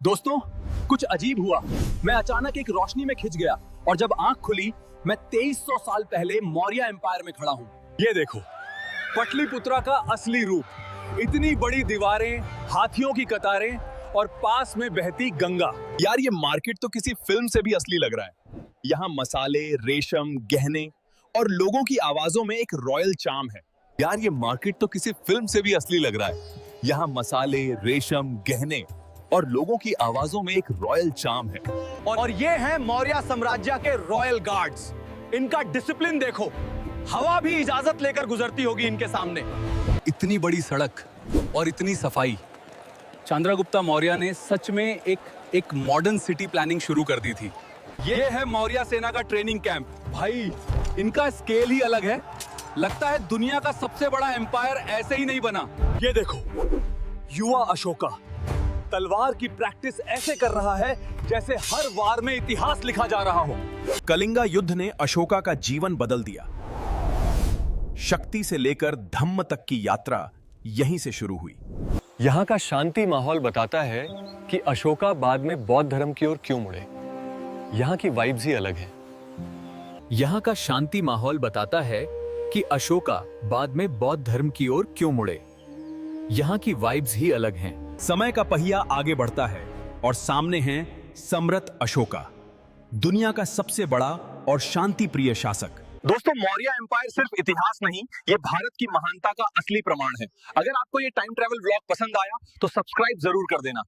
दोस्तों, कुछ अजीब हुआ। मैं अचानक एक रोशनी में खिंच गया और जब आंख खुली, मैं 2300 साल पहले मौर्य एम्पायर में खड़ा हूँ। ये देखो, पटलिपुत्रा का असली रूप। इतनी बड़ी दीवारें, हाथियों की कतारें और पास में बहती गंगा। यार, ये मार्केट तो किसी फिल्म से भी असली लग रहा है। यहाँ मसाले, रेशम, गहने और लोगों की आवाजों में एक रॉयल चार्म है। यार, ये मार्केट तो किसी फिल्म से भी असली लग रहा है। यहाँ मसाले, रेशम, गहने और लोगों की आवाजों में एक रॉयल चार्म है। और ये हैं मौर्य साम्राज्य के रॉयल गार्ड्स। इनका डिसिप्लिन देखो, हवा भी इजाजत लेकर गुजरती होगी इनके सामने। इतनी बड़ी सड़क और इतनी सफाई। चंद्रगुप्ता मौर्य ने सच में एक मॉडर्न सिटी प्लानिंग शुरू कर दी थी। ये है मौर्य सेना का ट्रेनिंग कैंप। भाई, इनका स्केल ही अलग है। लगता है दुनिया का सबसे बड़ा एम्पायर ऐसे ही नहीं बना। ये देखो, युवा अशोका तलवार की प्रैक्टिस ऐसे कर रहा है जैसे हर वार में इतिहास लिखा जा रहा हो। कलिंगा युद्ध ने अशोका का जीवन बदल दिया। शक्ति से लेकर धम्म तक की यात्रा यहीं से शुरू हुई। यहाँ का शांति माहौल बताता है कि अशोका बाद में बौद्ध धर्म की ओर क्यों मुड़े। यहाँ की वाइब्स ही अलग है। यहाँ का शांति माहौल बताता है कि अशोका बाद में बौद्ध धर्म की ओर क्यों मुड़े। यहाँ की वाइब्स ही अलग हैं। समय का पहिया आगे बढ़ता है और सामने है सम्राट अशोका, दुनिया का सबसे बड़ा और शांति प्रिय शासक। दोस्तों, मौर्य एम्पायर सिर्फ इतिहास नहीं, ये भारत की महानता का असली प्रमाण है। अगर आपको ये टाइम ट्रैवल व्लॉग पसंद आया तो सब्सक्राइब जरूर कर देना।